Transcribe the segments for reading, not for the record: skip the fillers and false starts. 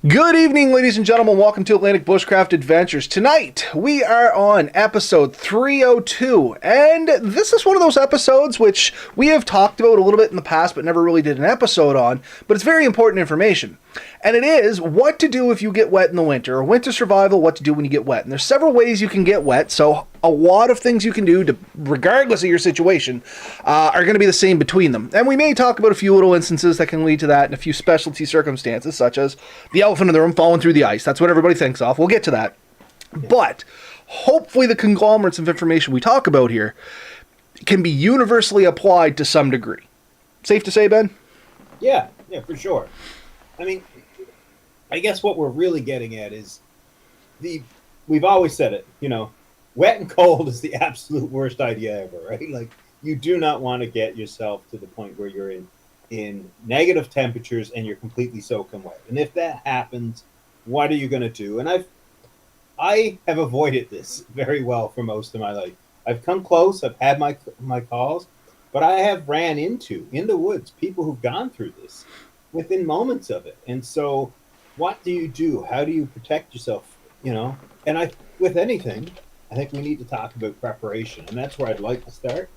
Good evening, ladies and gentlemen. Welcome to Atlantic Bushcraft Adventures. Tonight, we are on episode 302, and this is one of those episodes which we have talked about a little bit in the past, but never really did an episode on, but it's very important information. And it is what to do if you get wet in the winter, or winter survival, what to do when you get wet. And there's several ways you can get wet, so a lot of things you can do, regardless of your situation, are going to be the same between them. And we may talk about a few little instances that can lead to that and a few specialty circumstances, such as the elephant in the room falling through the ice. That's what everybody thinks of. We'll get to that. But hopefully the conglomerates of information we talk about here can be universally applied to some degree. Safe to say, Ben? Yeah, for sure. I mean, I guess what we're really getting at is we've always said it, wet and cold is the absolute worst idea ever, right? Like, you do not want to get yourself to the point where you're in negative temperatures and you're completely soaking wet. And if that happens, what are you going to do? And I have avoided this very well for most of my life. I've come close, I've had my calls, but I have ran in the woods, people who've gone through this within moments of it. And so what do you do? How do you protect yourself? And with anything, I think we need to talk about preparation, and that's where I'd like to start.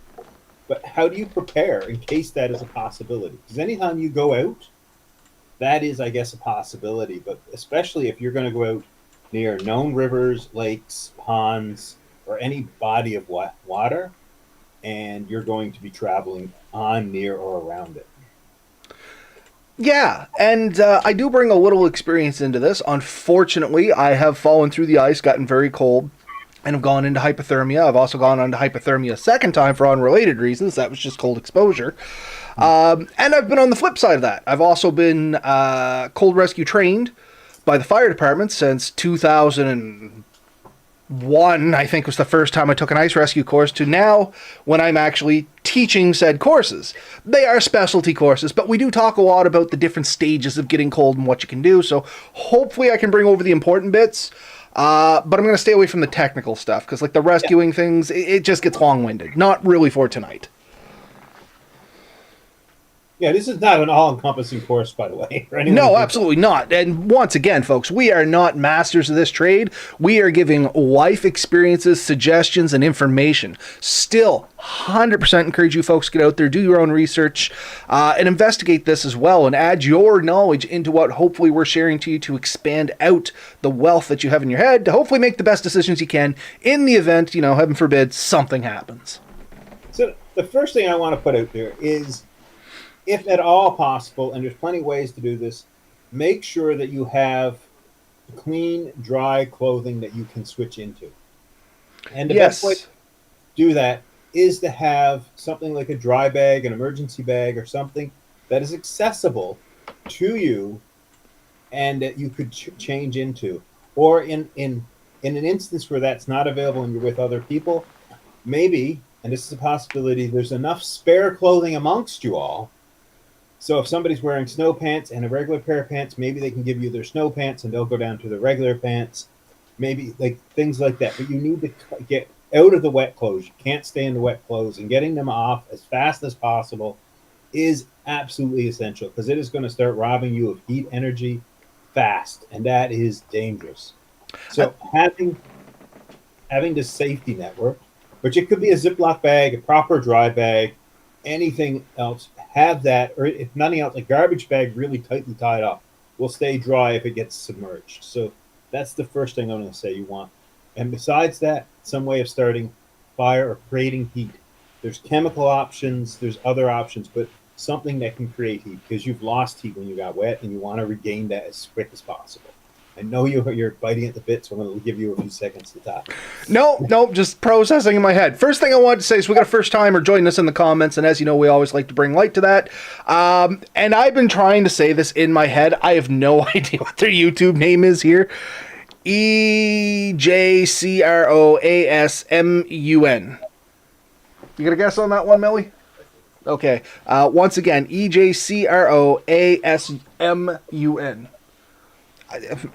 But how do you prepare in case that is a possibility? Because anytime you go out, that is, I guess, a possibility. But especially if you're going to go out near known rivers, lakes, ponds, or any body of water, and you're going to be traveling on, near, or around it. Yeah, and I do bring a little experience into this. Unfortunately, I have fallen through the ice, gotten very cold, and have gone into hypothermia. I've also gone into hypothermia a second time for unrelated reasons. That was just cold exposure. And I've been on the flip side of that. I've also been cold rescue trained by the fire department since 2001, I think was the first time I took an ice rescue course, to now when I'm actually teaching said courses. They are specialty courses, but we do talk a lot about the different stages of getting cold and what you can do. So hopefully I can bring over the important bits. But I'm going to stay away from the technical stuff because, like the rescuing things, it just gets long-winded. Not really for tonight. Yeah, this is not an all-encompassing course, by the way. No, absolutely not. And once again, folks, we are not masters of this trade. We are giving life experiences, suggestions, and information. Still, 100% encourage you folks to get out there, do your own research, and investigate this as well, and add your knowledge into what hopefully we're sharing to you to expand out the wealth that you have in your head to hopefully make the best decisions you can in the event, heaven forbid, something happens. So the first thing I want to put out there is, if at all possible, and there's plenty of ways to do this, make sure that you have clean, dry clothing that you can switch into. And the best way to do that is to have something like a dry bag, an emergency bag, or something that is accessible to you and that you could change into. Or in an instance where that's not available and you're with other people, maybe, and this is a possibility, there's enough spare clothing amongst you all. So if somebody's wearing snow pants and a regular pair of pants, maybe they can give you their snow pants and they'll go down to the regular pants. Maybe like things like that. But you need to get out of the wet clothes. You can't stay in the wet clothes, and getting them off as fast as possible is absolutely essential because it is going to start robbing you of heat energy fast, and that is dangerous. So having this safety network, which it could be a Ziploc bag, a proper dry bag, anything else, have that, or if nothing else, a garbage bag really tightly tied up will stay dry if it gets submerged. So that's the first thing I'm going to say you want. And besides that, some way of starting fire or creating heat. There's chemical options, there's other options, but something that can create heat because you've lost heat when you got wet and you want to regain that as quick as possible. I know you're biting at the bit, so I'm going to give you a few seconds to talk. No, just processing in my head. First thing I wanted to say is we got a first timer joining us in the comments, and as you know, we always like to bring light to that. And I've been trying to say this in my head. I have no idea what their YouTube name is here. EJCROASMUN. You got a guess on that one, Millie? Okay. Once again, EJCROASMUN.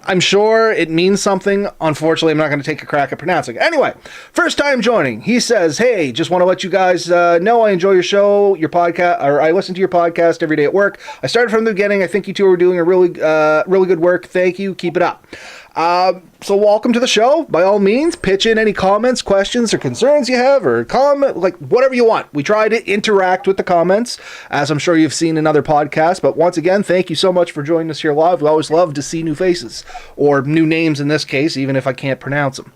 I'm sure it means something. Unfortunately, I'm not going to take a crack at pronouncing it. Anyway, first time joining. He says, hey, just want to let you guys know I enjoy your show, your podcast, or I listen to your podcast every day at work. I started from the beginning. I think you two are doing a really good work. Thank you. Keep it up. So welcome to the show. By all means, pitch in any comments, questions, or concerns you have, or comment, like whatever you want. We try to interact with the comments, as I'm sure you've seen in other podcasts. But once again, thank you so much for joining us here live. We always love to see new faces, or new names in this case, even if I can't pronounce them.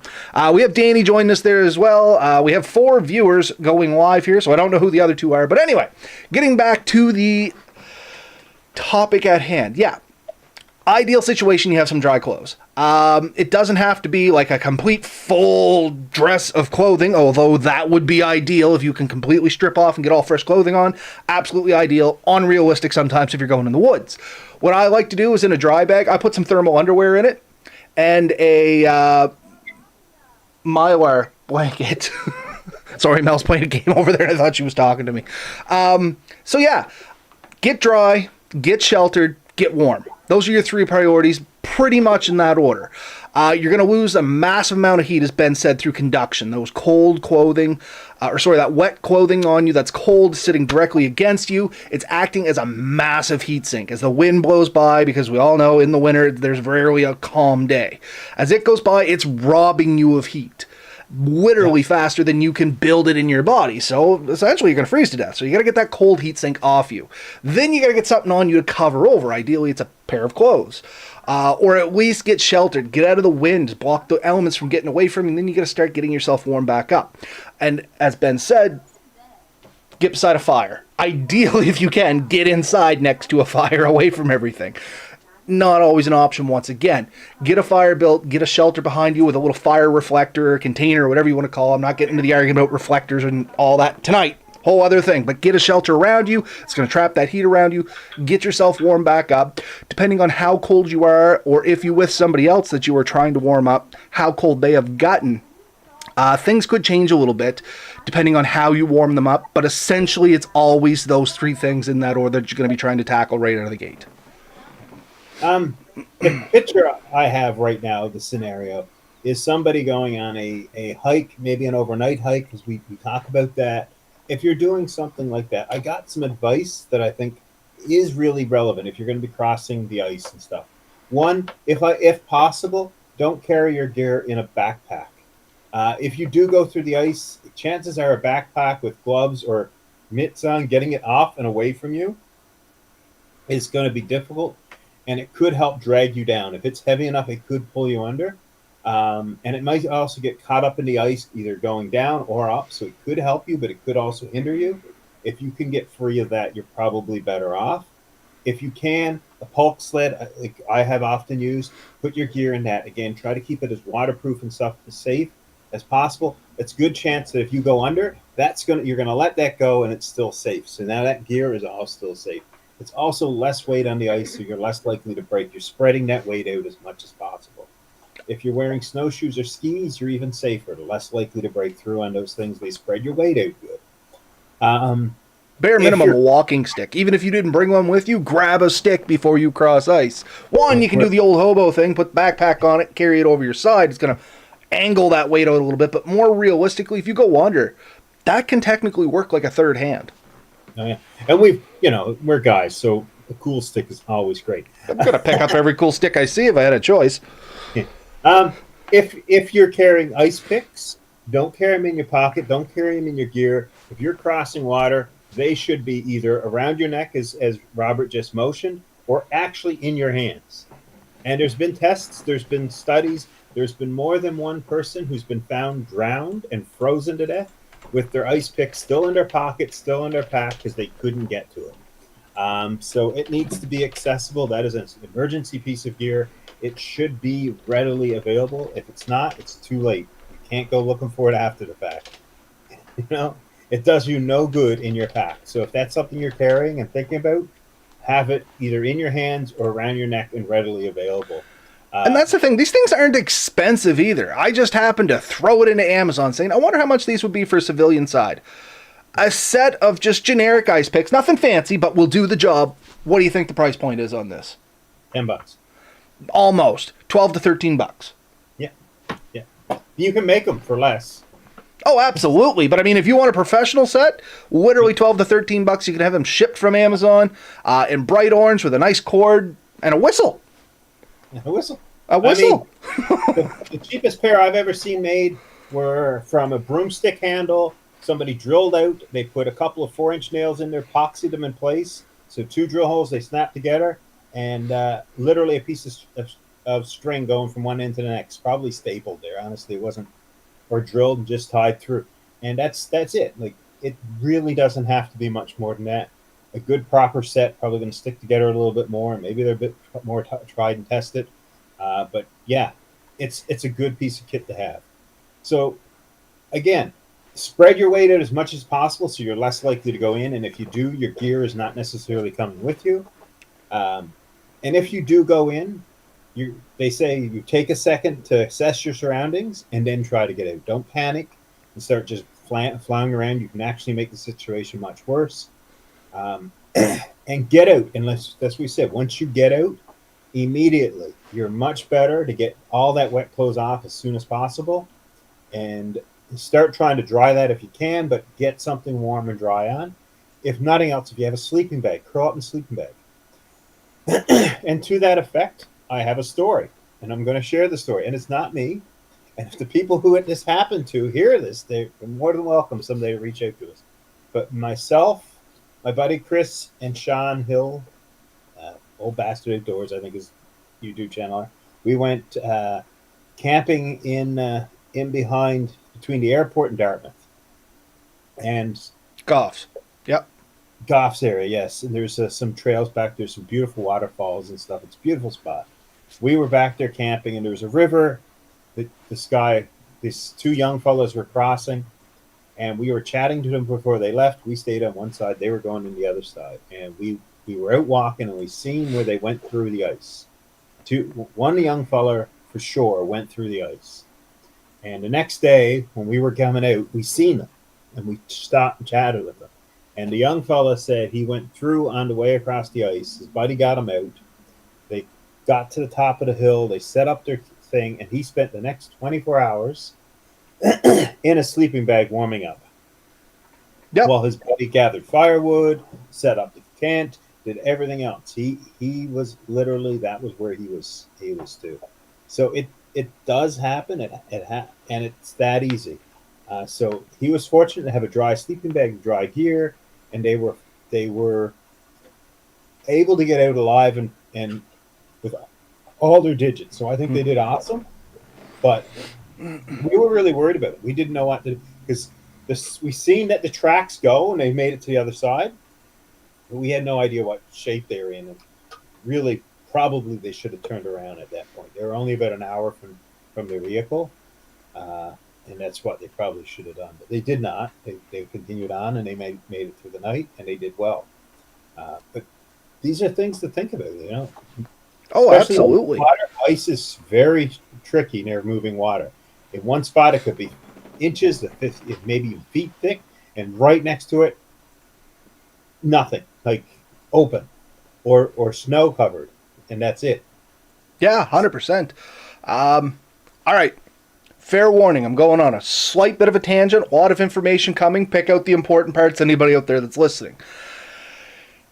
We have Danny joining us there as well. We have 4 viewers going live here, so I don't know who the other 2 are. But anyway, getting back to the topic at hand. Yeah. Ideal situation, you have some dry clothes. It doesn't have to be like a complete full dress of clothing, although that would be ideal if you can completely strip off and get all fresh clothing on. Absolutely ideal. Unrealistic sometimes if you're going in the woods. What I like to do is in a dry bag, I put some thermal underwear in it and a Mylar blanket. Sorry, Mel's playing a game over there and I thought she was talking to me. So yeah, get dry, get sheltered, get warm. Those are your 3 priorities, pretty much in that order. You're going to lose a massive amount of heat, as Ben said, through conduction. Those cold clothing, that wet clothing on you that's cold sitting directly against you, it's acting as a massive heat sink. As the wind blows by, because we all know in the winter there's rarely a calm day. As it goes by, it's robbing you of heat. Literally faster than you can build it in your body. So essentially you're going to freeze to death. So you got to get that cold heat sink off you. Then you got to get something on you to cover over. Ideally it's a pair of clothes. Or at least get sheltered. Get out of the wind. Block the elements from getting away from you. And then you got to start getting yourself warm back up. And as Ben said, get beside a fire. Ideally, if you can, get inside next to a fire away from everything. Not always an option once again. Get a fire built, get a shelter behind you with a little fire reflector, container, whatever you want to call it. I'm not getting into the argument about reflectors and all that tonight. Whole other thing. But get a shelter around you. It's going to trap that heat around you. Get yourself warm back up. Depending on how cold you are, or if you're with somebody else that you are trying to warm up, how cold they have gotten. Things could change a little bit depending on how you warm them up. But essentially, it's always those 3 things in that order that you're going to be trying to tackle right out of the gate. The picture I have right now, the scenario, is somebody going on a hike, maybe an overnight hike, because we talk about that. If you're doing something like that, I got some advice that I think is really relevant if you're going to be crossing the ice and stuff. One, if possible, don't carry your gear in a backpack. If you do go through the ice, chances are a backpack with gloves or mitts on, getting it off and away from you is going to be difficult. And it could help drag you down. If it's heavy enough, it could pull you under. And it might also get caught up in the ice, either going down or up. So it could help you, but it could also hinder you. If you can get free of that, you're probably better off. If you can, a bulk sled, like I have often used, put your gear in that. Again, try to keep it as waterproof and stuff as safe as possible. It's a good chance that if you go under, you're gonna let that go and it's still safe. So now that gear is all still safe. It's also less weight on the ice, so you're less likely to break. You're spreading that weight out as much as possible. If you're wearing snowshoes or skis, you're even safer. Less likely to break through on those things. They spread your weight out good. Bare minimum, a walking stick. Even if you didn't bring one with you, grab a stick before you cross ice. One, you can do the old hobo thing, put the backpack on it, carry it over your side. It's going to angle that weight out a little bit. But more realistically, if you go under, that can technically work like a third hand. Oh, yeah. And we're guys, so a cool stick is always great. I'm going to pick up every cool stick I see if I had a choice. Yeah. If you're carrying ice picks, don't carry them in your pocket. Don't carry them in your gear. If you're crossing water, they should be either around your neck, as Robert just motioned, or actually in your hands. And there's been tests, there's been studies, there's been more than one person who's been found drowned and frozen to death with their ice pick still in their pocket, still in their pack, because they couldn't get to it. So it needs to be accessible. That is an emergency piece of gear. It should be readily available. If it's not, it's too late. You can't go looking for it after the fact. It does you no good in your pack. So if that's something you're carrying and thinking about, have it either in your hands or around your neck and readily available. And that's the thing. These things aren't expensive either. I just happened to throw it into Amazon saying, I wonder how much these would be for a civilian side. A set of just generic ice picks. Nothing fancy, but will do the job. What do you think the price point is on this? $10. Almost 12 to 13 bucks. Yeah, yeah. You can make them for less. Oh, absolutely. But I mean, if you want a professional set, literally 12 to 13 bucks, you can have them shipped from Amazon in bright orange with a nice cord and a whistle. A whistle. A whistle. The cheapest pair I've ever seen made were from a broomstick handle. Somebody drilled out. They put a couple of 4-inch nails in there, epoxied them in place. So 2 drill holes they snapped together, and literally a piece of string going from one end to the next. Probably stapled there. Honestly, it wasn't, or drilled and just tied through. And that's it. Like, it really doesn't have to be much more than that. A good proper set probably going to stick together a little bit more. Maybe they're a bit more tried and tested. But yeah, it's a good piece of kit to have. So again, spread your weight out as much as possible so you're less likely to go in. And if you do, your gear is not necessarily coming with you. And if you do go in, they say you take a second to assess your surroundings and then try to get out. Don't panic and start just flying around. You can actually make the situation much worse. And get out. And that's what we said. Once you get out, immediately, you're much better to get all that wet clothes off as soon as possible. And start trying to dry that if you can, but get something warm and dry on. If nothing else, if you have a sleeping bag, curl up in a sleeping bag. And to that effect, I have a story, and I'm going to share the story. And it's not me. And if the people who this happened to hear this, they're more than welcome someday to reach out to us. But myself, my buddy Chris, and Sean Hill, Old Bastard Outdoors, I think is YouTube channel, we went camping in behind, between the airport and Dartmouth. And Goffs. Yep. Goffs area, yes. And there's some trails back there, some beautiful waterfalls and stuff. It's a beautiful spot. We were back there camping, and there was a river that these 2 young fellows were crossing, and we were chatting to them before they left. We stayed on one side. They were going on the other side. And we were out walking, and we seen where they went through the ice. One young fella, for sure, went through the ice. And the next day, when we were coming out, we seen them, and we stopped and chatted with them. And the young fella said he went through on the way across the ice. His buddy got him out. They got to the top of the hill. They set up their thing, and he spent the next 24 hours in a sleeping bag warming up. Yep. While his buddy gathered firewood, set up the tent, did everything else. He was literally, that was where he was too. So it does happen. And it's that easy. So he was fortunate to have a dry sleeping bag and dry gear, and they were able to get out alive and with all their digits. So I think they did awesome. But we were really worried about it. We didn't know what to do, because we seen that the tracks go and they made it to the other side, but we had no idea what shape they were in. And really, probably they should have turned around at that point. They were only about an hour from their vehicle, and that's what they probably should have done. But they did not. They continued on, and they made it through the night, and they did well. But these are things to think about, you know. Oh, Especially absolutely. water. Ice is very tricky near moving water. In one spot, it could be inches, maybe feet thick, and right next to it, nothing, like open or snow covered, and that's it. Yeah, 100%. All right. Fair warning, I'm going on a slight bit of a tangent. A lot of information coming. Pick out the important parts, anybody out there that's listening.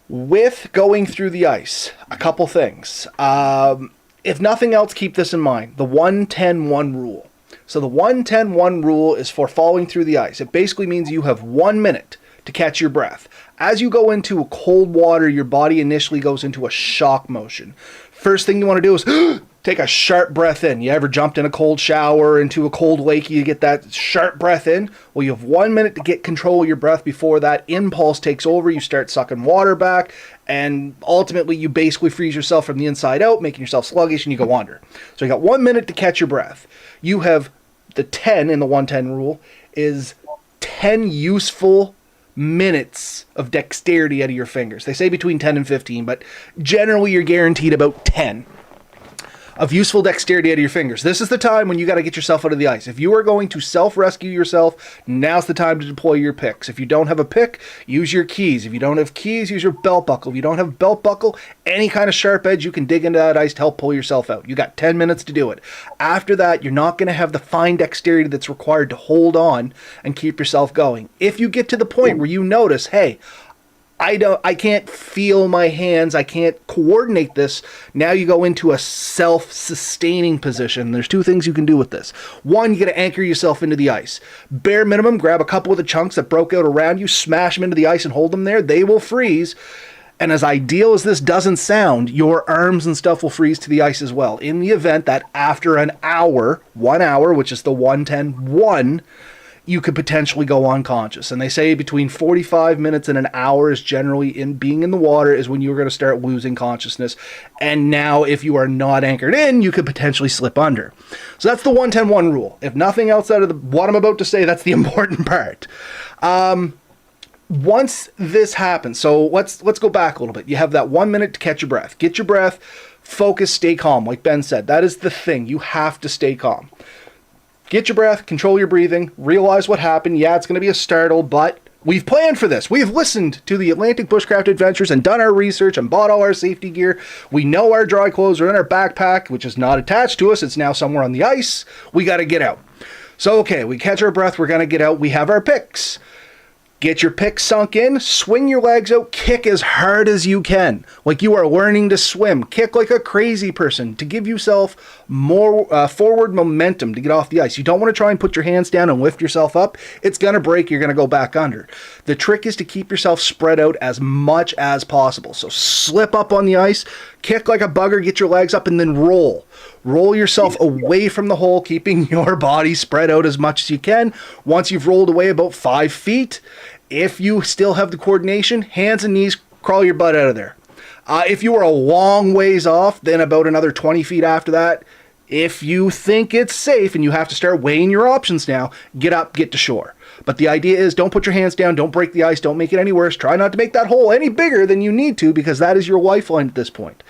With going through the ice, a couple things. If nothing else, keep this in mind. The 1-10-1 rule. So the 1-10-1 rule is for falling through the ice. It basically means you have 1 minute to catch your breath. As you go into cold water, your body initially goes into a shock motion. First thing you want to do is take a sharp breath in. You ever jumped in a cold shower, into a cold lake, you get that sharp breath in? Well, you have 1 minute to get control of your breath before that impulse takes over. You start sucking water back, and ultimately you basically freeze yourself from the inside out, making yourself sluggish, and you go under. So you got 1 minute to catch your breath. You have the 10 in the 1-10 rule is 10 useful minutes of dexterity out of your fingers. They say between 10 and 15, but generally you're guaranteed about 10. of useful dexterity out of your fingers. This is the time when you got to get yourself out of the ice. If you are going to self-rescue yourself, now's the time to deploy your picks. If you don't have a pick, use your keys. If you don't have keys, use your belt buckle. If you don't have a belt buckle, any kind of sharp edge, you can dig into that ice to help pull yourself out. You got 10 minutes to do it. After that, you're not going to have the fine dexterity that's required to hold on and keep yourself going. If you get to the point where you notice, hey, I can't feel my hands, I can't coordinate this, now you go into a self-sustaining position. There's two things you can do with this. One, you got to anchor yourself into the ice. Bare minimum, grab a couple of the chunks that broke out around you, smash them into the ice and hold them there. They will freeze. And as ideal as this doesn't sound, your arms and stuff will freeze to the ice as well. In the event that after an hour, 1 hour, which is the 1-10-1, you could potentially go unconscious. And they say between 45 minutes and an hour is generally in being in the water is when you're going to start losing consciousness. And now if you are not anchored in, you could potentially slip under. So that's the 1-10-1 rule. If nothing else out of what I'm about to say, that's the important part. Once this happens, so let's go back a little bit. You have that 1 minute to catch your breath. Get your breath, focus, stay calm. Like Ben said, that is the thing. You have to stay calm. Get your breath, control your breathing, realize what happened. Yeah, it's going to be a startle, but we've planned for this. We have listened to the Atlantic Bushcraft Adventures and done our research and bought all our safety gear. We know our dry clothes are in our backpack, which is not attached to us. It's now somewhere on the ice. We got to get out. So, okay, we catch our breath. We're going to get out. We have our picks. Get your picks sunk in, swing your legs out, kick as hard as you can, like you are learning to swim. Kick like a crazy person to give yourself more forward momentum to get off the ice. You don't want to try and put your hands down and lift yourself up. It's going to break. You're going to go back under. The trick is to keep yourself spread out as much as possible. So slip up on the ice, kick like a bugger, get your legs up, and then roll. Roll yourself away from the hole, keeping your body spread out as much as you can. Once you've rolled away about 5 feet, if you still have the coordination, hands and knees, crawl your butt out of there. If you are a long ways off, then about another 20 feet after that, if you think it's safe and you have to start weighing your options now, get up, get to shore. But the idea is don't put your hands down, don't break the ice, don't make it any worse. Try not to make that hole any bigger than you need to, because that is your lifeline at this point.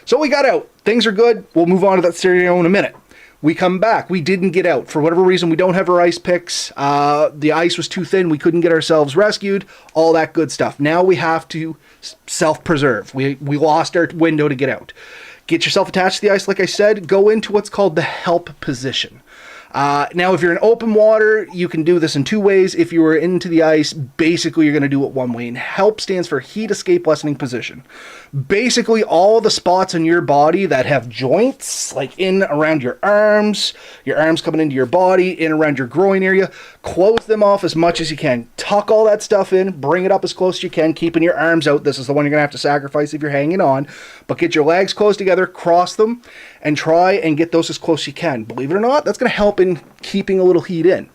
So we got out. Things are good. We'll move on to that scenario in a minute. We come back. We didn't get out. For whatever reason, we don't have our ice picks. The ice was too thin. We couldn't get ourselves rescued. All that good stuff. Now we have to self-preserve. We lost our window to get out. Get yourself attached to the ice, like I said. Go into what's called the help position. Now, if you're in open water, you can do this in two ways. If you were into the ice, basically you're going to do it one way. And HELP stands for Heat Escape Lessening Position. Basically, all the spots in your body that have joints, like in around your arms coming into your body, in around your groin area, close them off as much as you can. Tuck all that stuff in, bring it up as close as you can, keeping your arms out. This is the one you're going to have to sacrifice if you're hanging on. But get your legs close together, cross them, and try and get those as close as you can. Believe it or not, that's going to help in keeping a little heat in.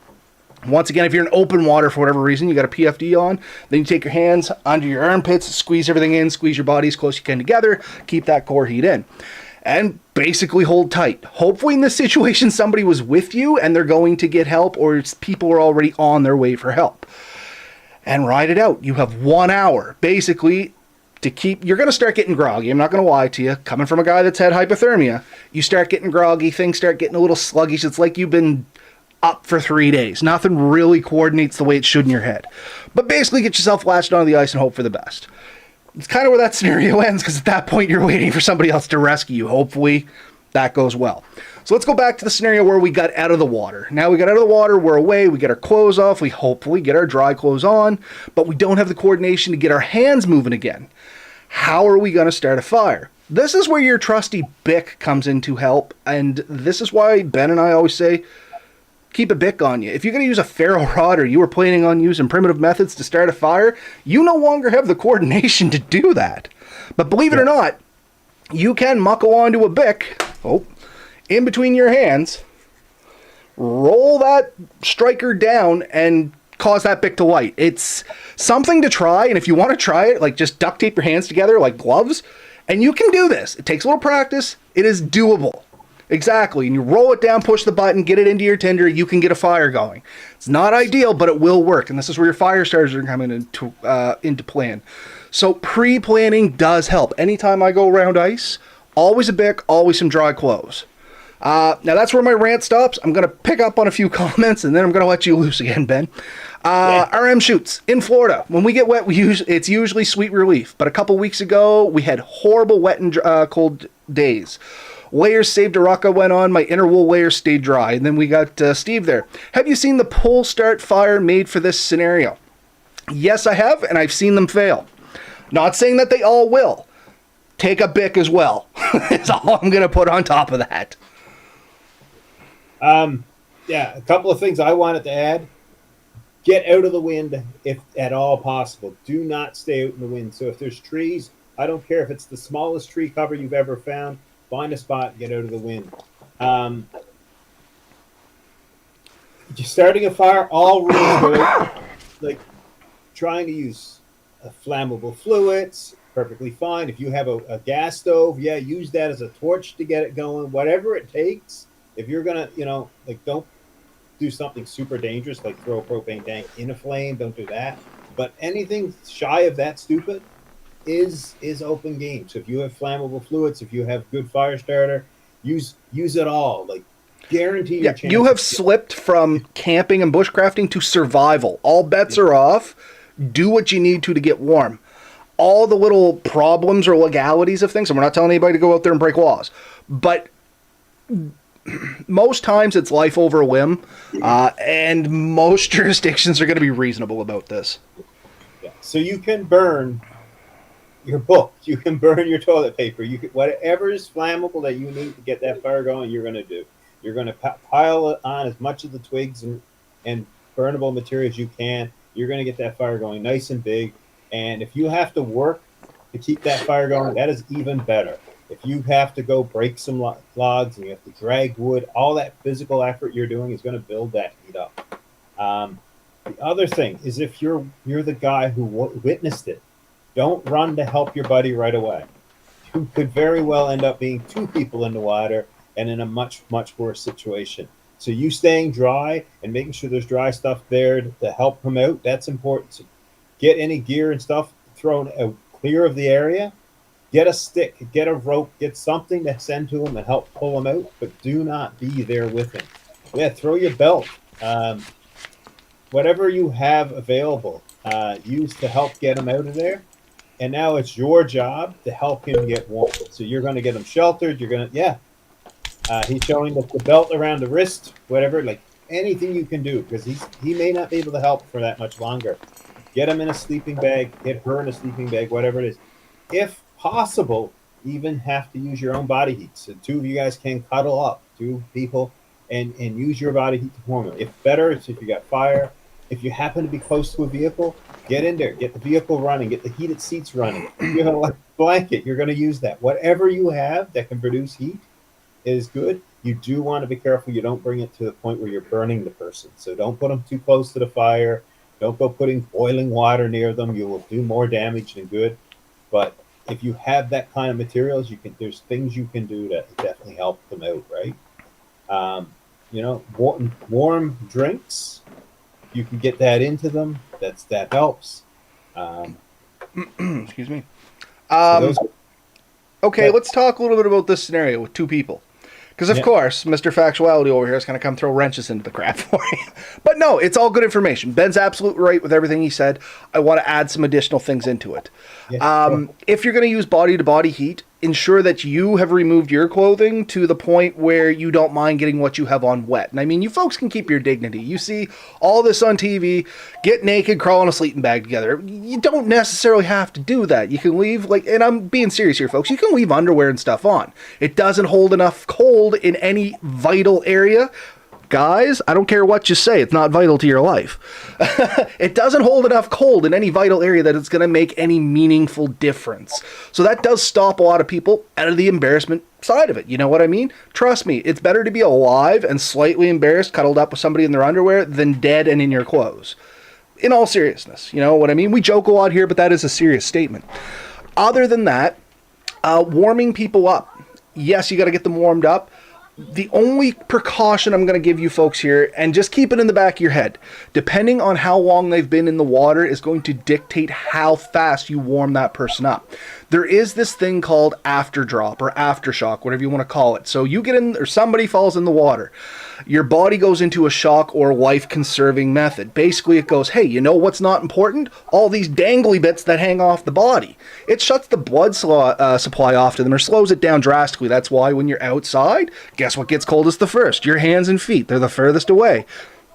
Once again, if you're in open water for whatever reason, you got a PFD on, then you take your hands under your armpits, squeeze everything in, squeeze your body as close as you can together, keep that core heat in. And basically hold tight. Hopefully in this situation somebody was with you and they're going to get help, or it's people are already on their way for help. And ride it out. You have 1 hour, basically, to keep... You're going to start getting groggy, I'm not going to lie to you. Coming from a guy that's had hypothermia, you start getting groggy, things start getting a little sluggish. It's like you've been up for 3 days. Nothing really coordinates the way it should in your head. But basically get yourself latched onto the ice and hope for the best. It's kind of where that scenario ends, because at that point you're waiting for somebody else to rescue you. Hopefully that goes well. So let's go back to the scenario where we got out of the water. Now we got out of the water, we're away, we get our clothes off, we hopefully get our dry clothes on, but we don't have the coordination to get our hands moving again. How are we going to start a fire? This is where your trusty Bic comes in to help, and this is why Ben and I always say, keep a Bic on you. If you're going to use a ferro rod, or you were planning on using primitive methods to start a fire, you no longer have the coordination to do that. But believe it or not, you can muckle onto a Bic, in between your hands, roll that striker down, and cause that Bic to light. It's something to try, and if you want to try it, like, just duct tape your hands together like gloves, and you can do this. It takes a little practice. It is doable. Exactly. And you roll it down, push the button, get it into your tinder, you can get a fire going. It's not ideal, but it will work. And this is where your fire starters are coming into plan. So pre-planning does help. Anytime I go around ice, Always a Bic, always some dry clothes. Now that's where my rant stops. I'm going to pick up on a few comments and then I'm going to let you loose again, Ben. RM shoots in Florida. When we get wet, it's usually sweet relief. But a couple weeks ago, we had horrible wet and cold days. Layers saved a rock I went on. My inner wool layers stayed dry. And then we got Steve there. Have you seen the pull start fire made for this scenario? Yes, I have, and I've seen them fail. Not saying that they all will. Take a Bic as well. Is all I'm going to put on top of that. Yeah, a couple of things I wanted to add. Get out of the wind if at all possible. Do not stay out in the wind. So if there's trees, I don't care if it's the smallest tree cover you've ever found, find a spot and get out of the wind. Just starting a fire, all rules go, like trying to use flammable fluids, perfectly fine. If you have a gas stove, yeah, use that as a torch to get it going, whatever it takes. If you're gonna, like, don't do something super dangerous, like throw a propane tank in a flame. Don't do that. But anything shy of that stupid is open game. So if you have flammable fluids, if you have good fire starter, use it all. Like, guarantee your chance. You have slipped from camping and bushcrafting to survival. All bets are off. Do what you need to get warm. All the little problems or legalities of things, and we're not telling anybody to go out there and break laws, but most times it's life over a whim, and most jurisdictions are going to be reasonable about this. Yeah. So you can burn your book, you can burn your toilet paper, you can, whatever is flammable that you need to get that fire going, you're going to do. You're going to pile on as much of the twigs and burnable materials you can. You're going to get that fire going nice and big. And if you have to work to keep that fire going, that is even better. If you have to go break some logs and you have to drag wood, all that physical effort you're doing is going to build that heat up. The other thing is, if you're the guy who witnessed it, don't run to help your buddy right away. You could very well end up being two people in the water and in a much, much worse situation. So you staying dry and making sure there's dry stuff there to help him out, that's important. So get any gear and stuff thrown out clear of the area. Get a stick, get a rope, get something to send to him and help pull him out, but do not be there with him. Yeah, throw your belt. Whatever you have available, use to help get him out of there. And now it's your job to help him get warm. So you're going to get him sheltered. You're going to, he's showing the belt around the wrist, whatever, like anything you can do, because he may not be able to help for that much longer. Get him in a sleeping bag, get her in a sleeping bag, whatever it is. If possible, even have to use your own body heat. So two of you guys can cuddle up, two people, and use your body heat to warm them. If better, if you got fire, if you happen to be close to a vehicle, get in there, get the vehicle running, get the heated seats running. If you have a blanket, you're going to use that. Whatever you have that can produce heat is good. You do want to be careful you don't bring it to the point where you're burning the person. So don't put them too close to the fire. Don't go putting boiling water near them. You will do more damage than good. But if you have that kind of materials, there's things you can do to definitely help them out, right? Warm drinks, you can get that into them. That helps. Excuse me. Okay, let's talk a little bit about this scenario with two people. Because, of course, Mr. Factuality over here is going to come throw wrenches into the crap for you. But no, it's all good information. Ben's absolutely right with everything he said. I want to add some additional things into it. Yeah, if you're going to use body-to-body heat, ensure that you have removed your clothing to the point where you don't mind getting what you have on wet. And I mean, you folks can keep your dignity. You see all this on TV, get naked, crawl in a sleeping bag together. You don't necessarily have to do that. You can leave, and I'm being serious here, folks, you can leave underwear and stuff on. It doesn't hold enough cold in any vital area. Guys, I don't care what you say, it's not vital to your life. It doesn't hold enough cold in any vital area that it's going to make any meaningful difference. So that does stop a lot of people out of the embarrassment side of it. You know what I mean? Trust me, it's better to be alive and slightly embarrassed, cuddled up with somebody in their underwear, than dead and in your clothes. In all seriousness, you know what I mean? We joke a lot here, but that is a serious statement. Other than that, warming people up. Yes, you got to get them warmed up. The only precaution I'm going to give you folks here, and just keep it in the back of your head, depending on how long they've been in the water is going to dictate how fast you warm that person up. there is this thing called after drop or aftershock, whatever you want to call it. So you get in, or somebody falls in the water. Your body goes into a shock or life conserving method. Basically, it goes, hey, you know what's not important? All these dangly bits that hang off the body. It shuts the blood supply off to them or slows it down drastically. That's why when you're outside, guess what gets coldest the first? Your hands and feet. They're the furthest away.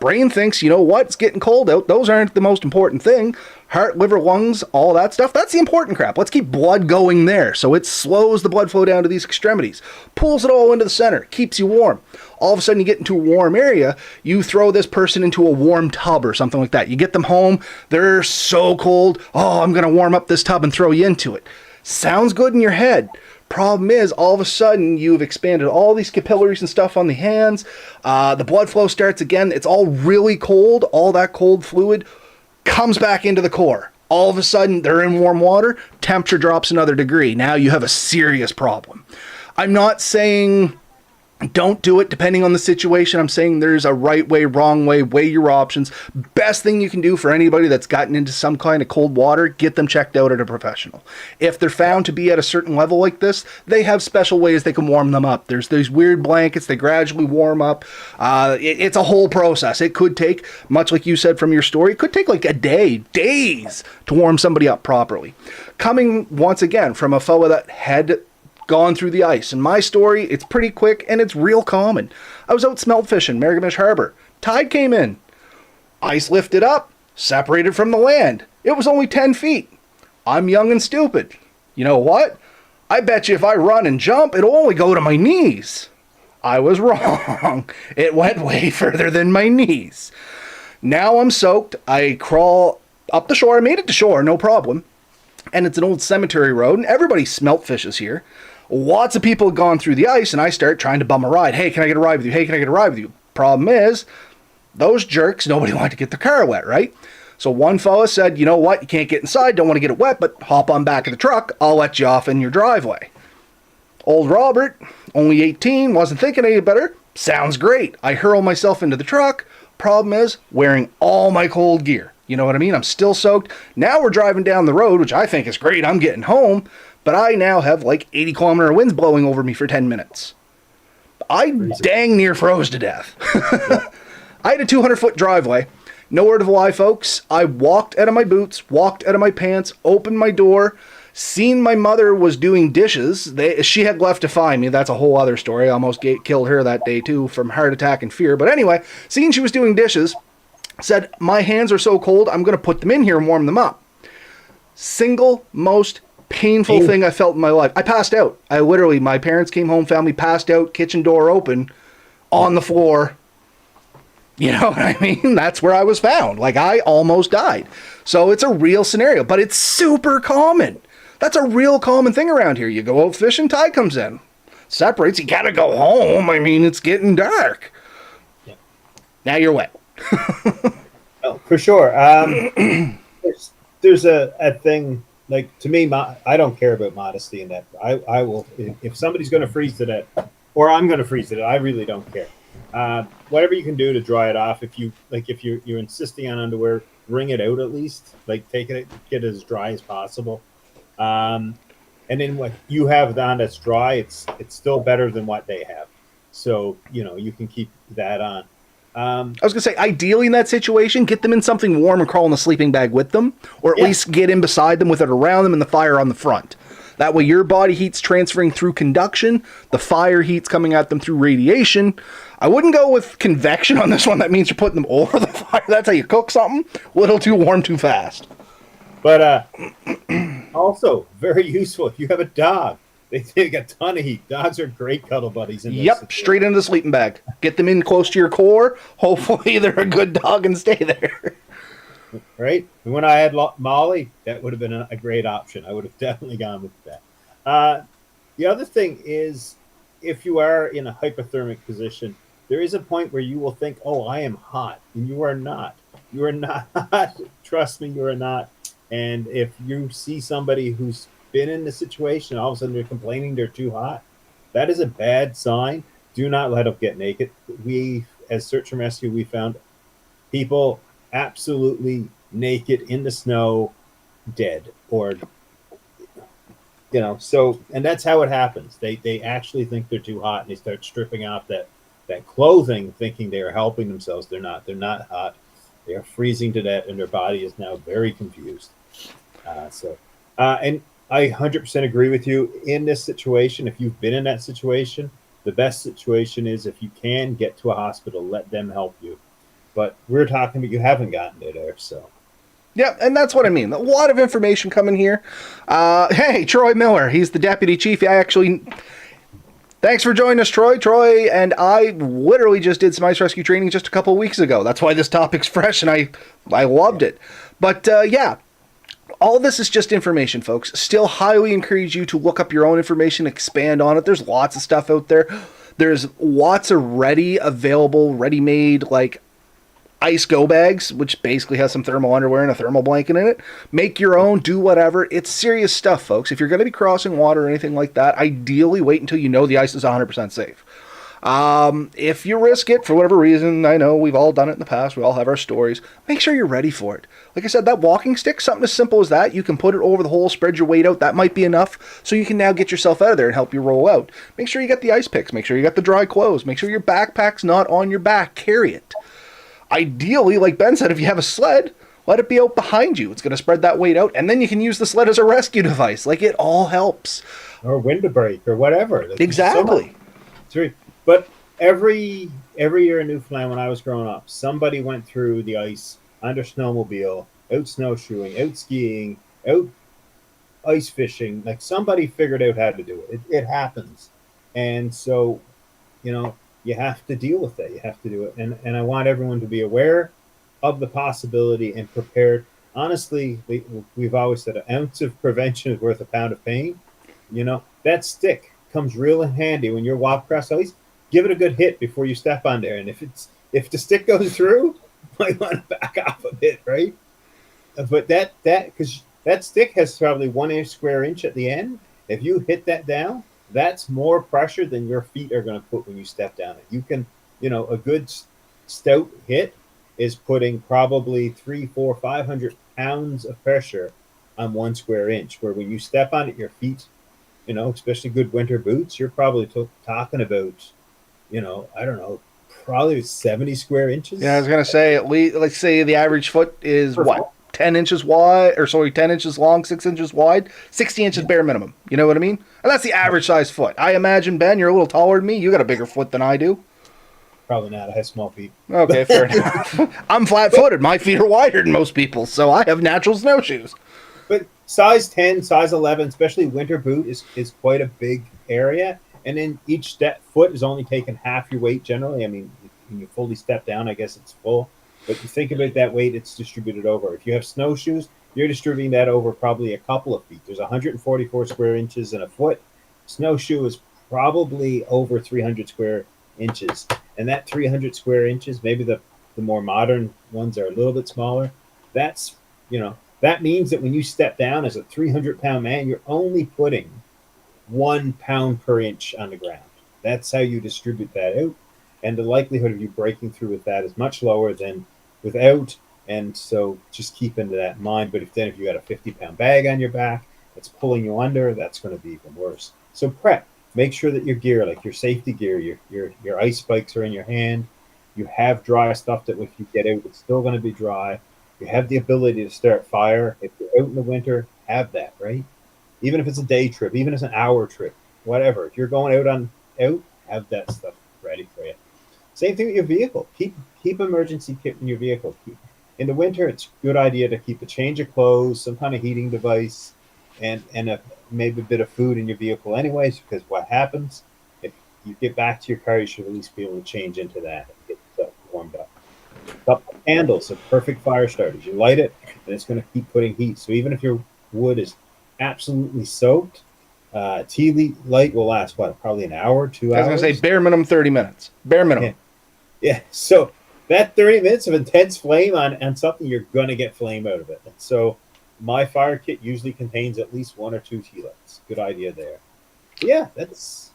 Brain thinks, you know what, it's getting cold out. Those aren't the most important thing. Heart, liver, lungs, all that stuff, that's the important crap. Let's keep blood going there. So it slows the blood flow down to these extremities, pulls it all into the center, keeps you warm. All of a sudden you get into a warm area, you throw this person into a warm tub or something like that. You get them home, they're so cold. Oh, I'm going to warm up this tub and throw you into it. Sounds good in your head. Problem is, all of a sudden, you've expanded all these capillaries and stuff on the hands. The blood flow starts again. It's all really cold. All that cold fluid comes back into the core. All of a sudden, they're in warm water. Temperature drops another degree. Now you have a serious problem. I'm not saying don't do it depending on the situation. I'm saying there's a right way, wrong way, weigh your options. Best thing you can do for anybody that's gotten into some kind of cold water, get them checked out at a professional. If they're found to be at a certain level like this, they have special ways they can warm them up. There's these weird blankets, they gradually warm up. It's a whole process. It could take, much like you said from your story, it could take like a day, days to warm somebody up properly. Coming once again from a fella that had gone through the ice. In my story, it's pretty quick and it's real common. I was out smelt fishing, Mergamish Harbor. Tide came in. Ice lifted up, separated from the land. It was only 10 feet. I'm young and stupid. You know what? I bet you if I run and jump, it'll only go to my knees. I was wrong. It went way further than my knees. Now I'm soaked. I crawl up the shore. I made it to shore, no problem. And it's an old cemetery road, and everybody smelt fishes here. Lots of people have gone through the ice, and I start trying to bum a ride. Hey, can I get a ride with you? Hey, can I get a ride with you? Problem is, those jerks, nobody wanted to get their car wet, right? So one fella said, you know what, you can't get inside, don't want to get it wet, but hop on back of the truck, I'll let you off in your driveway. Old Robert, only 18, wasn't thinking any better. Sounds great. I hurl myself into the truck. Problem is, wearing all my cold gear. You know what I mean? I'm still soaked. Now we're driving down the road, which I think is great. I'm getting home. But I now have like 80-kilometer winds blowing over me for 10 minutes. I dang near froze to death. I had a 200-foot driveway. Nowhere to fly, folks. I walked out of my boots, walked out of my pants, opened my door, seen my mother was doing dishes. She had left to find me. That's a whole other story. I almost killed her that day, too, from heart attack and fear. But anyway, seeing she was doing dishes, said, my hands are so cold, I'm going to put them in here and warm them up. Single most painful thing I felt in my life. I passed out. My parents came home, found me passed out, kitchen door open, on the floor. You know what I mean? That's where I was found. Like, I almost died. So it's a real scenario, but it's super common. That's a real common thing around here. You go out fishing, tide comes in. Separates, you gotta go home. I mean, it's getting dark. Yeah. Now you're wet. Oh, for sure. There's a thing, like, to me, I don't care about modesty in that. I will, if somebody's going to freeze to death, or I'm going to freeze to death, I really don't care. Whatever you can do to dry it off. If you're insisting on underwear, wring it out at least. Like, get it as dry as possible. And then what you have on that's dry, it's still better than what they have. So, you can keep that on. I was going to say, ideally in that situation, get them in something warm and crawl in a sleeping bag with them, or at least get in beside them with it around them and the fire on the front. That way your body heat's transferring through conduction, the fire heat's coming at them through radiation. I wouldn't go with convection on this one. That means you're putting them over the fire. That's how you cook something. A little too warm too fast. But also, very useful if you have a dog. They take a ton of heat. Dogs are great cuddle buddies. Yep, straight into the sleeping bag. Get them in close to your core. Hopefully they're a good dog and stay there. Right? And when I had Molly, that would have been a great option. I would have definitely gone with that. The other thing is, if you are in a hypothermic position, there is a point where you will think, oh, I am hot. And you are not. You are not hot. Trust me, you are not. And if you see somebody who's been in the situation, all of a sudden they're complaining they're too hot, that is a bad sign. Do not let them get naked. We, as Search and Rescue, we found people absolutely naked in the snow, dead. Or So and that's how it happens. They actually think they're too hot and they start stripping off that clothing, thinking they are helping themselves. They're not hot. They are freezing to death, and their body is now very confused. And I 100% agree with you in this situation. If you've been in that situation, the best situation is if you can get to a hospital, let them help you. But we're talking about you haven't gotten it there, so. Yeah, and that's what I mean. A lot of information coming here. Hey, Troy Miller, he's the deputy chief. Thanks for joining us, Troy. Troy and I literally just did some ice rescue training just a couple of weeks ago. That's why this topic's fresh, and I loved it. But yeah, all this is just information, folks. Still highly encourage you to look up your own information, expand on it. There's lots of stuff out there. There's lots of ready-made, like ice go bags, which basically has some thermal underwear and a thermal blanket in it. Make your own, do whatever. It's serious stuff, folks. If you're going to be crossing water or anything like that, ideally wait until you know the ice is 100% safe. If you risk it for whatever reason, I know we've all done it in the past. We all have our stories. Make sure you're ready for it. Like I said, that walking stick, something as simple as that, you can put it over the hole, spread your weight out. That might be enough, so you can now get yourself out of there and help you roll out. Make sure you get the ice picks. Make sure you got the dry clothes. Make sure your backpack's not on your back. Carry it. Ideally, like Ben said, if you have a sled, let it be out behind you. It's going to spread that weight out, and then you can use the sled as a rescue device. Like, it all helps. Or window break or whatever. Exactly. But every year in Newfoundland when I was growing up, somebody went through the ice under snowmobile, out snowshoeing, out skiing, out ice fishing. Like, somebody figured out how to do it. It happens. And so, you have to deal with it. You have to do it. And I want everyone to be aware of the possibility and prepared. Honestly, we've always said an ounce of prevention is worth a pound of pain. That stick comes real in handy when you're walking across ice. Give it a good hit before you step on there. And if the stick goes through, you might want to back off a bit, right? But because that stick has probably 1 square inch at the end. If you hit that down, that's more pressure than your feet are going to put when you step down it. You can, a good stout hit is putting probably 300, 400, 500 pounds of pressure on 1 square inch, where when you step on it, your feet, especially good winter boots, you're probably talking about, I don't know, probably 70 square inches. Yeah, I was going to say, at least, let's say the average foot is what? 10 inches wide, 10 inches long, 6 inches wide, 60 inches bare minimum. You know what I mean? And that's the average size foot. I imagine, Ben, you're a little taller than me. You got a bigger foot than I do. Probably not. I have small feet. Okay, fair enough. I'm flat-footed. My feet are wider than most people, so I have natural snowshoes. But size 10, size 11, especially winter boot, is quite a big area. And then each foot is only taking half your weight generally. I mean, when you fully step down, I guess it's full. But you think about that weight, it's distributed over. If you have snowshoes, you're distributing that over probably a couple of feet. There's 144 square inches in a foot. Snowshoe is probably over 300 square inches. And that 300 square inches, maybe the more modern ones are a little bit smaller. That means that when you step down as a 300-pound man, you're only putting 1 pound per inch on the ground. That's how you distribute that out. And the likelihood of you breaking through with that is much lower than without. And so just keep into that in mind. But if you got a 50-pound bag on your back that's pulling you under, that's going to be even worse. So prep. Make sure that your gear, like your safety gear, your ice spikes are in your hand. You have dry stuff that if you get out, it's still going to be dry. You have the ability to start fire. If you're out in the winter, have that, right? Even if it's a day trip, even if it's an hour trip, whatever. If you're going out, have that stuff ready for you. Same thing with your vehicle. Keep emergency kit in your vehicle. In the winter, it's a good idea to keep a change of clothes, some kind of heating device, and maybe a bit of food in your vehicle anyways, because what happens, if you get back to your car, you should at least be able to change into that and get yourself warmed up. A couple of candles are perfect fire starters. You light it, and it's going to keep putting heat. So even if your wood is absolutely soaked, tea light will last, probably an hour, 2 hours? I was going to say bare minimum 30 minutes. Bare minimum. Yeah. So that 30 minutes of intense flame on something, you're going to get flame out of it. And so my fire kit usually contains at least 1 or 2 tea lights. Good idea there. Yeah, that's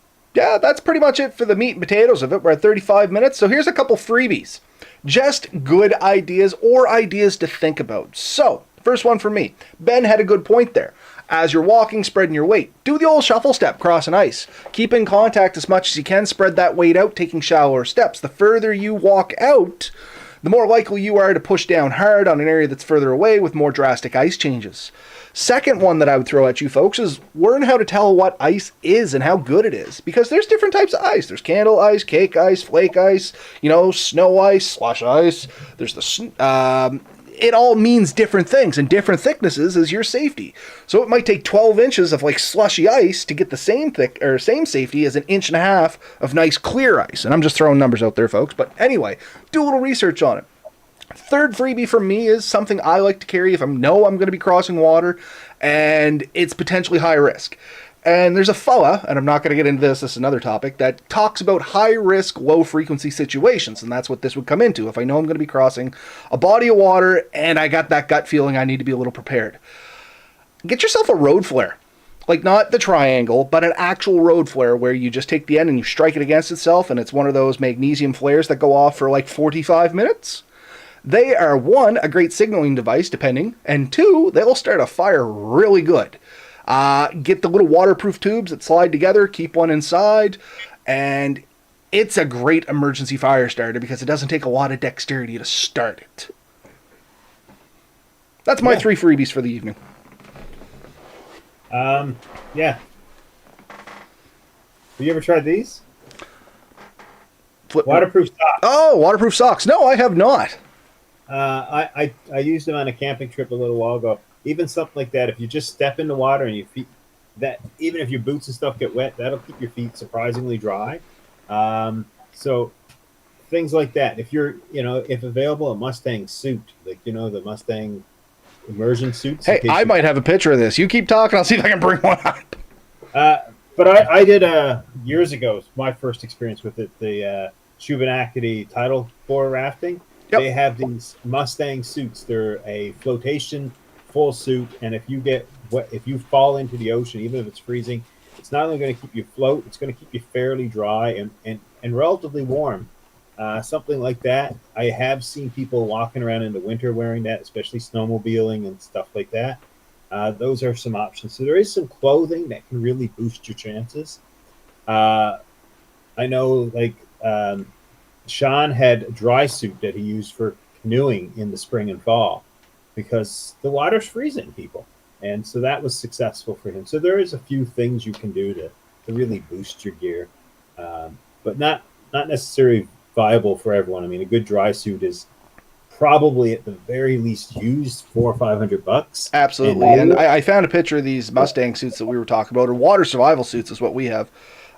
pretty much it for the meat and potatoes of it. We're at 35 minutes. So here's a couple freebies. Just good ideas or ideas to think about. So, first one for me. Ben had a good point there. As you're walking, spreading your weight. Do the old shuffle step, crossing ice. Keep in contact as much as you can, spread that weight out, taking shallower steps. The further you walk out, the more likely you are to push down hard on an area that's further away with more drastic ice changes. Second one that I would throw at you folks is learn how to tell what ice is and how good it is. Because there's different types of ice. There's candle ice, cake ice, flake ice, snow ice, slush ice. There's it all means different things, and different thicknesses is your safety. So it might take 12 inches of slushy ice to get the same safety as an inch and a half of nice clear ice. And I'm just throwing numbers out there, folks. But anyway, do a little research on it. Third freebie from me is something I like to carry if I know I'm going to be crossing water and it's potentially high risk. And there's a fella, and I'm not going to get into this is another topic, that talks about high-risk, low-frequency situations, and that's what this would come into. If I know I'm going to be crossing a body of water and I got that gut feeling I need to be a little prepared. Get yourself a road flare. Not the triangle, but an actual road flare where you just take the end and you strike it against itself, and it's one of those magnesium flares that go off for 45 minutes. They are, one, a great signaling device, depending, and two, they'll start a fire really good. Get the little waterproof tubes that slide together, keep one inside, and it's a great emergency fire starter because it doesn't take a lot of dexterity to start it. That's my 3 freebies for the evening. Yeah. Have you ever tried these? Waterproof socks. Oh, waterproof socks. No, I have not. I used them on a camping trip a little while ago. Even something like that, if you just step in the water and your feet, even if your boots and stuff get wet, that'll keep your feet surprisingly dry. So things like that. If you're, if available, a Mustang suit, the Mustang immersion suits. Hey, I might have a picture of this. You keep talking, I'll see if I can bring one up. But I did years ago, my first experience with it, the Shubenacadie Tidal 4 rafting. Yep. They have these Mustang suits. They're a flotation full suit, and if you fall into the ocean, even if it's freezing, it's not only going to keep you afloat, it's going to keep you fairly dry and relatively warm. Something like that. I have seen people walking around in the winter wearing that, especially snowmobiling and stuff like that. Those are some options. So there is some clothing that can really boost your chances. I know, Sean had a dry suit that he used for canoeing in the spring and fall because the water's freezing, people. And so that was successful for him. So there is a few things you can do to really boost your gear, but not necessarily viable for everyone. I mean, a good dry suit is probably at the very least used $400 or $500. Absolutely. And I found a picture of these Mustang suits that we were talking about, or water survival suits is what we have.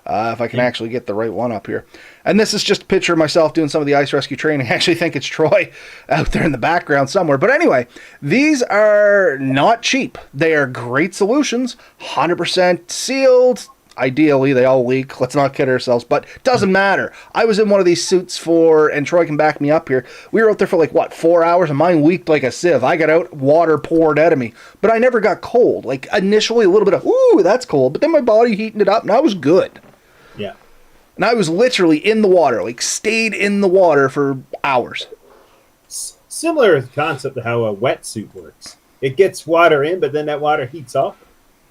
If I can actually get the right one up here. And this is just a picture of myself doing some of the ice rescue training. I actually think it's Troy out there in the background somewhere. But anyway, these are not cheap. They are great solutions, 100% sealed. Ideally, they all leak. Let's not kid ourselves, but doesn't matter. I was in one of these suits and Troy can back me up here. We were out there for 4 hours, and mine leaked like a sieve. I got out, water poured out of me, but I never got cold. Initially, a little bit of, ooh, that's cold, but then my body heated it up, and I was good. Yeah. And I was literally in the water, stayed in the water for hours. Similar concept to how a wetsuit works. It gets water in, but then that water heats up,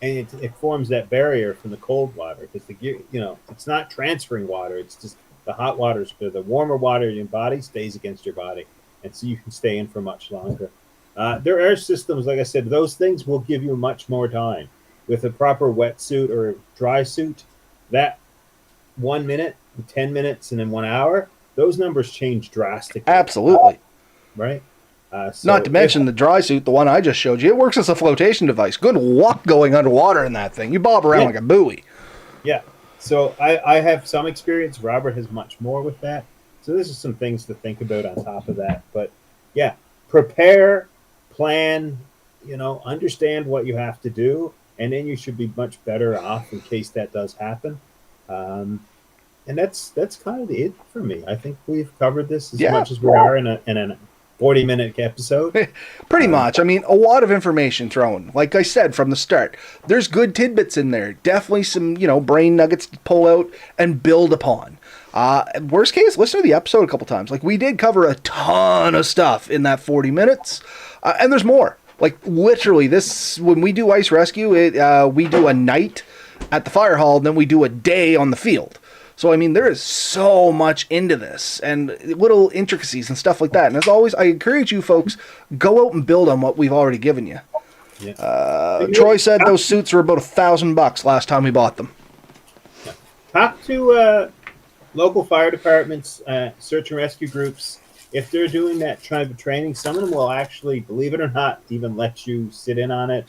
and it forms that barrier from the cold water because it's not transferring water. It's just the hot water, the warmer water in your body stays against your body, and so you can stay in for much longer. There are systems, like I said, those things will give you much more time. With a proper wetsuit or a dry suit, that 1 minute, 10 minutes, and then 1 hour, those numbers change drastically. Absolutely. Right? Not to mention the dry suit, the one I just showed you, it works as a flotation device. Good luck going underwater in that thing. You bob around like a buoy. Yeah. So I have some experience. Robert has much more with that. So this is some things to think about on top of that. But yeah, prepare, plan, understand what you have to do, and then you should be much better off in case that does happen. And that's kind of it for me. I think we've covered this as much as we are in a 40-minute episode. Pretty much. I mean, a lot of information thrown. Like I said from the start, there's good tidbits in there. Definitely some, brain nuggets to pull out and build upon. Worst case, listen to the episode a couple times. We did cover a ton of stuff in that 40 minutes, and there's more. Like literally, this when we do ice rescue, we do a night at the fire hall, and then we do a day on the field. So I mean, there is so much into this, and little intricacies and stuff like that. And as always, I encourage you folks, go out and build on what we've already given you. Yeah. Troy said those suits were about $1,000 last time we bought them. Talk to local fire departments, search and rescue groups. If they're doing that type of training, some of them will actually, believe it or not, even let you sit in on it.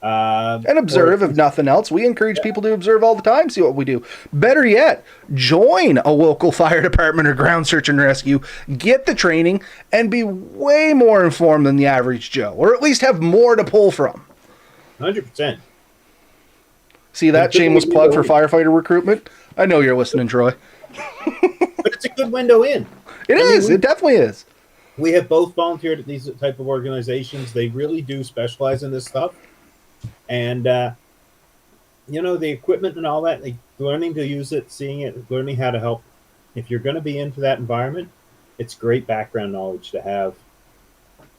And observe, if nothing else. We encourage people to observe all the time, see what we do. Better yet, join a local fire department or ground search and rescue, get the training, and be way more informed than the average Joe, or at least have more to pull from. 100%. See that shameless plug for firefighter recruitment? I know you're listening, Troy. But it's a good window in. It definitely is. We have both volunteered at these type of organizations. They really do specialize in this stuff. And, the equipment and all that, like learning to use it, seeing it, learning how to help. If you're going to be into that environment, it's great background knowledge to have.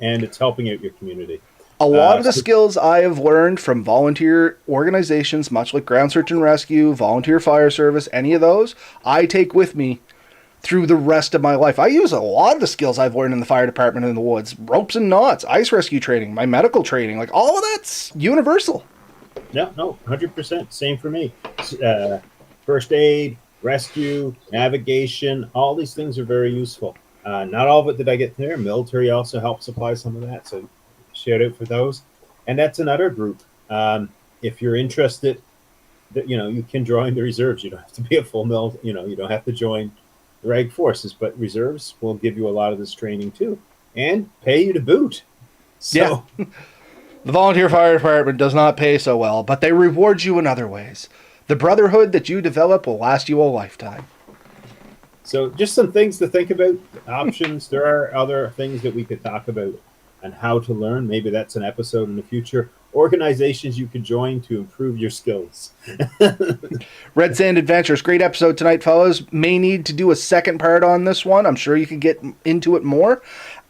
And it's helping out your community. A lot of the skills I have learned from volunteer organizations, much like Ground Search and Rescue, Volunteer Fire Service, any of those, I take with me through the rest of my life. I use a lot of the skills I've learned in the fire department in the woods. Ropes and knots, ice rescue training, my medical training, like all of that's universal. Yeah, no, 100%. Same for me. First aid, rescue, navigation, all these things are very useful. Not all of it did I get there. Military also helped supply some of that, so shout out for those. And that's another group. If you're interested, you can join the reserves. You don't have to be a full mil. You don't have to join the reg forces, but reserves will give you a lot of this training too, and pay you to boot. So, yeah. The volunteer fire department does not pay so well, but they reward you in other ways. The brotherhood that you develop will last you a lifetime. So just some things to think about, options. There are other things that we could talk about and how to learn. Maybe that's an episode in the future. Organizations you could join to improve your skills. Red Sand Adventures, great episode tonight, fellas. May need to do a second part on this one. I'm sure you can get into it more.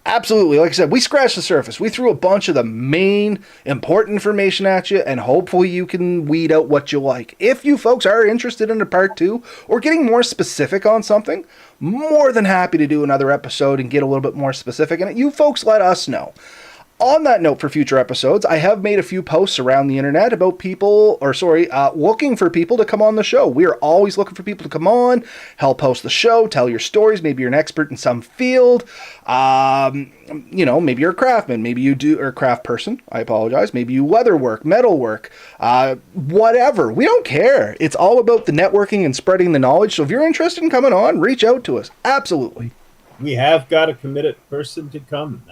Absolutely. Like I said, we scratched the surface. We threw a bunch of the main important information at you, and hopefully you can weed out what you like. If you folks are interested in a part 2 or getting more specific on something, more than happy to do another episode and get a little bit more specific in it. You folks let us know. On that note, for future episodes, I have made a few posts around the internet about looking for people to come on the show. We are always looking for people to come on, help host the show, tell your stories. Maybe you're an expert in some field. Maybe you're a craftsman. Maybe you do, or a craft person. I apologize. Maybe you leather work, metal work, whatever. We don't care. It's all about the networking and spreading the knowledge. So if you're interested in coming on, reach out to us. Absolutely. We have got a committed person to come.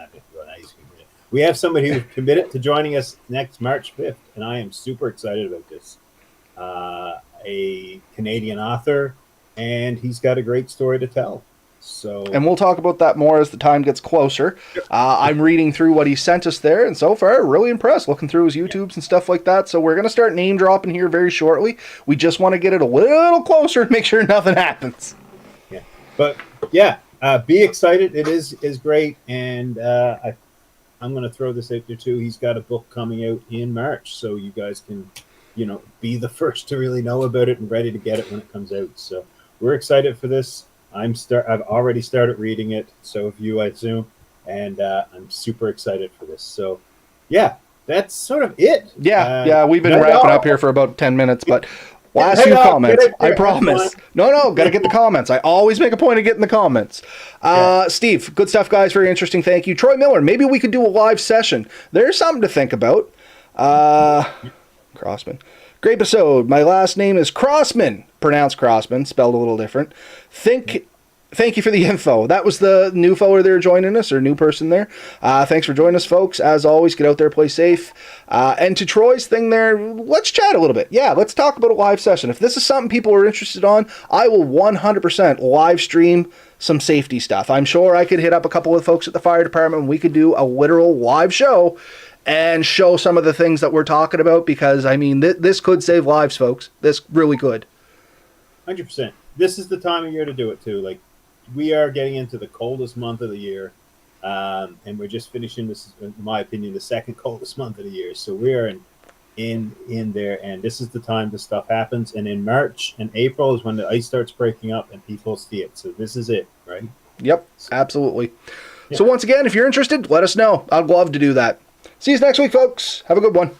We have somebody who's committed to joining us next March 5th, and I am super excited about this. A Canadian author, and he's got a great story to tell. And we'll talk about that more as the time gets closer. I'm reading through what he sent us there, and so far, really impressed, looking through his YouTubes and stuff like that. So we're going to start name dropping here very shortly. We just want to get it a little closer and make sure nothing happens. Yeah, but yeah, be excited. It is great, and I'm going to throw this out there too. He's got a book coming out in March, so you guys can, be the first to really know about it and ready to get it when it comes out. So we're excited for this. I've already started reading it. So have you, I assume, and I'm super excited for this. So, yeah, that's sort of it. Yeah, we've been wrapping up here for about 10 minutes, but. Last few comments. I promise. No, got to get the comments. I always make a point of getting the comments. Steve, good stuff, guys. Very interesting. Thank you. Troy Miller, maybe we could do a live session. There's something to think about. Crossman. Great episode. My last name is Crossman. Pronounced Crossman, spelled a little different. Thank you for the info. That was the new feller there joining us, or new person there. Thanks for joining us, folks. As always, get out there, play safe. And to Troy's thing there, let's chat a little bit. Yeah, let's talk about a live session. If this is something people are interested on, I will 100% live stream some safety stuff. I'm sure I could hit up a couple of folks at the fire department and we could do a literal live show and show some of the things that we're talking about, because, I mean, this could save lives, folks. This really could. 100%. This is the time of year to do it, too. Like, we are getting into the coldest month of the year, And we're just finishing this, in my opinion, the second coldest month of the year. So we're in there, and this is the time this stuff happens. And in March and April is when the ice starts breaking up and people see it. So this is it, right? Yep, absolutely. Yeah. So once again, if you're interested, let us know. I'd love to do that. See you next week, folks. Have a good one.